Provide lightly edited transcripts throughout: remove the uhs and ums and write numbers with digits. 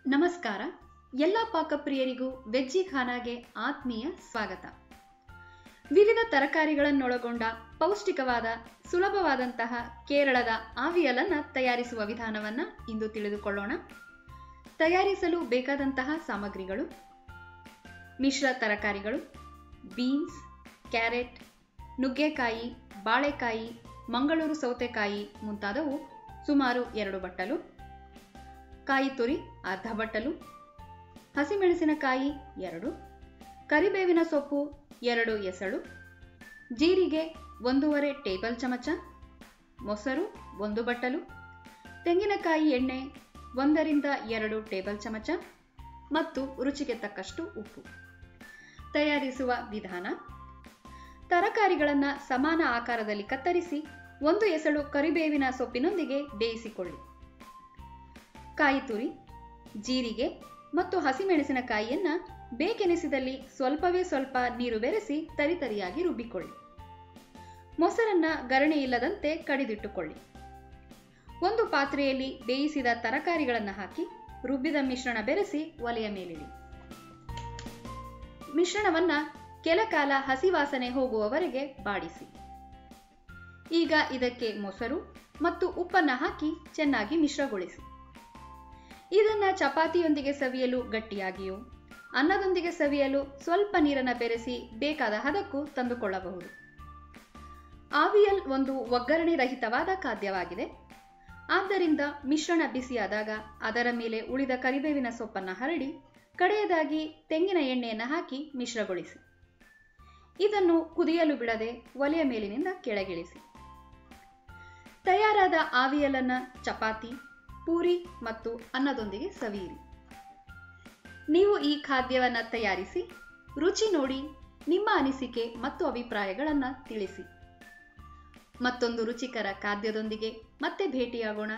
ನಮಸ್ಕಾರ. ಎಲ್ಲ ಪಾಕಪ್ರಿಯರಿಗೂ ವೆಜ್ಜಿ ಖಾನಾಗೆ ಆತ್ಮೀಯ ಸ್ವಾಗತ. ವಿವಿಧ ತರಕಾರಿಗಳನ್ನೊಳಗೊಂಡ ಪೌಷ್ಟಿಕವಾದ ಸುಲಭವಾದಂತಹ ಕೇರಳದ ಆವಿಯಲನ್ನು ತಯಾರಿಸುವ ವಿಧಾನವನ್ನು ಇಂದು ತಿಳಿದುಕೊಳ್ಳೋಣ. ತಯಾರಿಸಲು ಬೇಕಾದಂತಹ ಸಾಮಗ್ರಿಗಳು: ಮಿಶ್ರ ತರಕಾರಿಗಳು, ಬೀನ್ಸ್, ಕ್ಯಾರೆಟ್, ನುಗ್ಗೆಕಾಯಿ, ಬಾಳೆಕಾಯಿ, ಮಂಗಳೂರು ಸೌತೆಕಾಯಿ ಮುಂತಾದವು ಸುಮಾರು 2 ಬಟ್ಟಲು, ಕಾಯಿ ತುರಿ ಅರ್ಧ ಬಟ್ಟಲು, ಹಸಿಮೆಣಸಿನಕಾಯಿ 2, ಕರಿಬೇವಿನ ಸೊಪ್ಪು 2 ಎಸಳು, ಜೀರಿಗೆ 1.5 ಟೇಬಲ್ ಚಮಚ, ಮೊಸರು 1 ಬಟ್ಟಲು, ತೆಂಗಿನಕಾಯಿ ಎಣ್ಣೆ 1 ರಿಂದ 2 ಟೇಬಲ್ ಚಮಚ ಮತ್ತು ರುಚಿಗೆ ತಕ್ಕಷ್ಟು ಉಪ್ಪು. ತಯಾರಿಸುವ ವಿಧಾನ: ತರಕಾರಿಗಳನ್ನು ಸಮಾನ ಆಕಾರದಲ್ಲಿ ಕತ್ತರಿಸಿ 1 ಎಸಳು ಕರಿಬೇವಿನ ಸೊಪ್ಪಿನೊಂದಿಗೆ ಬೇಯಿಸಿಕೊಳ್ಳಿ. ಕಾಯಿ ತುರಿ, ಜೀರಿಗೆ ಮತ್ತು ಹಸಿಮೆಣಸಿನಕಾಯಿಯನ್ನು ಬೇಕೆನಿಸಿದಲ್ಲಿ ಸ್ವಲ್ಪವೇ ಸ್ವಲ್ಪ ನೀರು ಬೆರೆಸಿ ತರಿತರಿಯಾಗಿ ರುಬ್ಬಿಕೊಳ್ಳಿ. ಮೊಸರನ್ನ ಗರಣೆ ಇಲ್ಲದಂತೆ ಕಡಿದಿಟ್ಟುಕೊಳ್ಳಿ. ಒಂದು ಪಾತ್ರೆಯಲ್ಲಿ ಬೇಯಿಸಿದ ತರಕಾರಿಗಳನ್ನು ಹಾಕಿ ರುಬ್ಬಿದ ಮಿಶ್ರಣ ಬೆರೆಸಿ ಒಲೆಯ ಮೇಲಿಡಿ. ಮಿಶ್ರಣವನ್ನು ಕೆಲ ಕಾಲ ಹಸಿ ವಾಸನೆ ಹೋಗುವವರೆಗೆ ಬಾಡಿಸಿ. ಈಗ ಇದಕ್ಕೆ ಮೊಸರು ಮತ್ತು ಉಪ್ಪನ್ನು ಹಾಕಿ ಚೆನ್ನಾಗಿ ಮಿಶ್ರಗೊಳಿಸಿ. ಇದನ್ನು ಚಪಾತಿಯೊಂದಿಗೆ ಸವಿಯಲು ಗಟ್ಟಿಯಾಗಿಯೋ ಅನ್ನದೊಂದಿಗೆ ಸವಿಯಲು ಸ್ವಲ್ಪ ನೀರನ್ನು ಬೆರೆಸಿ ಬೇಕಾದ ಹದಕ್ಕೂ ತಂದುಕೊಳ್ಳಬಹುದು. ಆವಿಯಲ್ ಒಂದು ಒಗ್ಗರಣೆ ರಹಿತವಾದ ಖಾದ್ಯವಾಗಿದೆ. ಆದ್ದರಿಂದ ಮಿಶ್ರಣ ಬಿಸಿಯಾದಾಗ ಅದರ ಮೇಲೆ ಉಳಿದ ಕರಿಬೇವಿನ ಸೊಪ್ಪನ್ನು ಹರಡಿ ಕಡೆಯದಾಗಿ ತೆಂಗಿನ ಎಣ್ಣೆಯನ್ನು ಹಾಕಿ ಮಿಶ್ರಗೊಳಿಸಿ. ಇದನ್ನು ಕುದಿಯಲು ಬಿಡದೆ ಒಲೆಯ ಮೇಲಿನಿಂದ ಕೆಳಗಿಳಿಸಿ. ತಯಾರಾದ ಆವಿಯಲನ್ನು ಚಪಾತಿ, ಪೂರಿ ಮತ್ತು ಅನ್ನದೊಂದಿಗೆ ಸವಿಯಿರಿ. ನೀವು ಈ ಖಾದ್ಯವನ್ನು ತಯಾರಿಸಿ ರುಚಿ ನೋಡಿ ನಿಮ್ಮ ಅನಿಸಿಕೆ ಮತ್ತು ಅಭಿಪ್ರಾಯಗಳನ್ನು ತಿಳಿಸಿ. ಮತ್ತೊಂದು ರುಚಿಕರ ಖಾದ್ಯದೊಂದಿಗೆ ಮತ್ತೆ ಭೇಟಿಯಾಗೋಣ.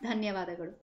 ಧನ್ಯವಾದಗಳು.